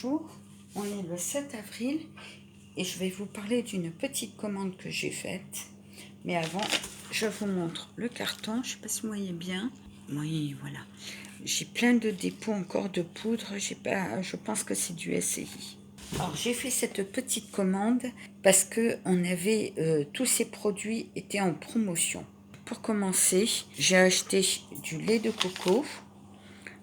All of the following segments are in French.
Bonjour, on est le 7 avril et je vais vous parler d'une petite commande que j'ai faite. Mais avant, je vous montre le carton. Je ne sais pas si vous voyez bien. Oui, voilà. J'ai plein de dépôts encore de poudre. Je pense que c'est du SCI. Alors, j'ai fait cette petite commande parce que tous ces produits étaient en promotion. Pour commencer, j'ai acheté du lait de coco.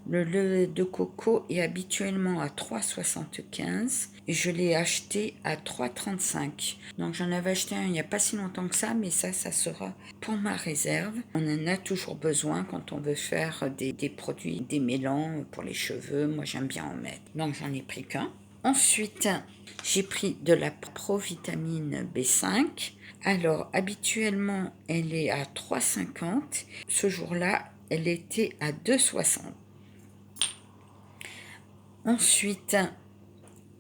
Le lait de coco est habituellement à 3,75 et je l'ai acheté à 3,35. Donc j'en avais acheté un il n'y a pas si longtemps que ça, mais ça sera pour ma réserve. On en a toujours besoin quand on veut faire des produits démêlants pour les cheveux. Moi j'aime bien en mettre. Donc j'en ai pris qu'un. Ensuite, j'ai pris de la provitamine B5. Alors habituellement elle est à 3,50. Ce jour-là, elle était à 2,60. Ensuite,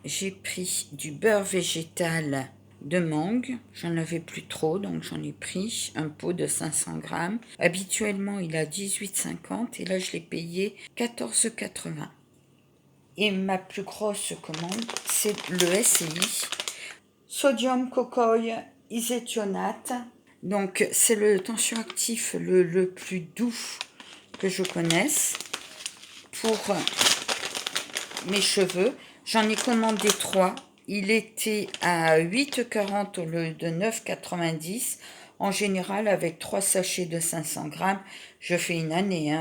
j'ai pris du beurre végétal de mangue. J'en avais plus trop, donc j'en ai pris un pot de 500 grammes. Habituellement, il est à 18,50 et là, je l'ai payé 14,80. Et ma plus grosse commande, c'est le SCI. Sodium cocoï iséthionate. Donc, c'est le tensioactif le plus doux que je connaisse pour mes cheveux. J'en ai commandé 3. Il était à 8,40 au lieu de 9,90. En général, avec 3 sachets de 500 grammes, je fais une année.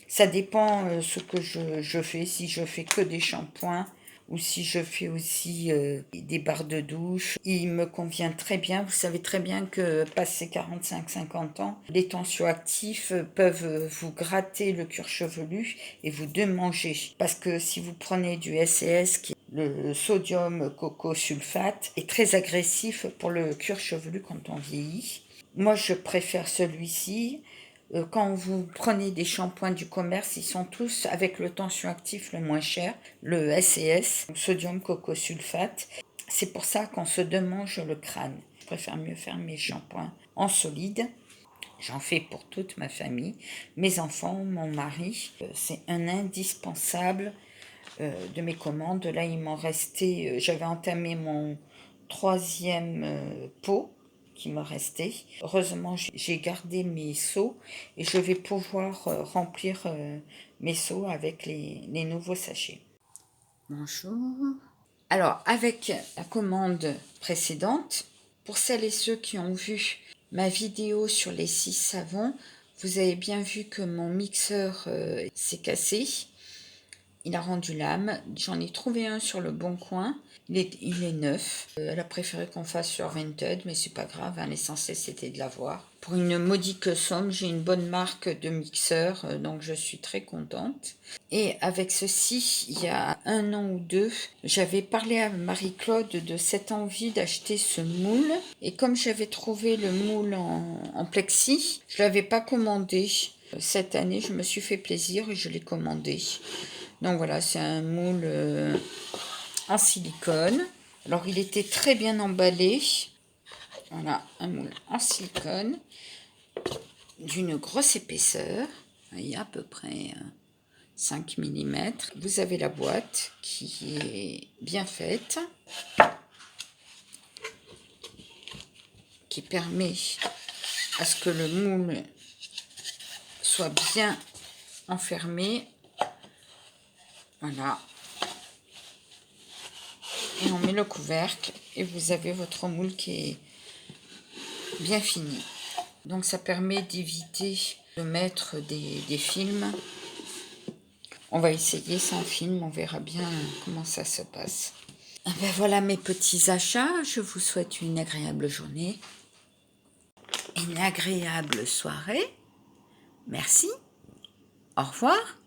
Ça dépend ce que je fais. Si je fais que des shampoings ou si je fais aussi des barres de douche. Il me convient très bien. Vous savez très bien que passé 45-50 ans, les tensioactifs peuvent vous gratter le cuir chevelu et vous démanger. Parce que si vous prenez du SCS, qui est le sodium coco sulfate, est très agressif pour le cuir chevelu quand on vieillit. Moi, je préfère celui-ci. Quand vous prenez des shampoings du commerce, ils sont tous avec le tensioactif le moins cher, le SCS, sodium coco sulfate. C'est pour ça qu'on se démange le crâne. Je préfère mieux faire mes shampoings en solide. J'en fais pour toute ma famille, mes enfants, mon mari. C'est un indispensable de mes commandes. Là, il m'en restait... j'avais entamé mon 3e pot qui me restait. Heureusement, j'ai gardé mes seaux et je vais pouvoir remplir mes seaux avec les nouveaux sachets. Bonjour. Alors, avec la commande précédente, pour celles et ceux qui ont vu ma vidéo sur les 6 savons, vous avez bien vu que mon mixeur s'est cassé. Il a rendu l'âme. J'en ai trouvé un sur le Bon Coin. Il est neuf. Elle a préféré qu'on fasse sur Vinted, mais c'est pas grave. L'essentiel, c'était de l'avoir. Pour une modique somme, j'ai une bonne marque de mixeur, donc je suis très contente. Et avec ceci, il y a 1 an ou 2, j'avais parlé à Marie-Claude de cette envie d'acheter ce moule. Et comme j'avais trouvé le moule en plexi, je ne l'avais pas commandé. Cette année, je me suis fait plaisir et je l'ai commandé. Donc voilà, c'est un moule en silicone. Alors il était très bien emballé. Voilà, un moule en silicone d'une grosse épaisseur. Il y a à peu près 5 mm. Vous avez la boîte qui est bien faite, qui permet à ce que le moule soit bien enfermé. Voilà. Et on met le couvercle et vous avez votre moule qui est bien fini. Donc ça permet d'éviter de mettre des films. On va essayer sans film, on verra bien comment ça se passe. Et ben voilà mes petits achats. Je vous souhaite une agréable journée, une agréable soirée. Merci. Au revoir.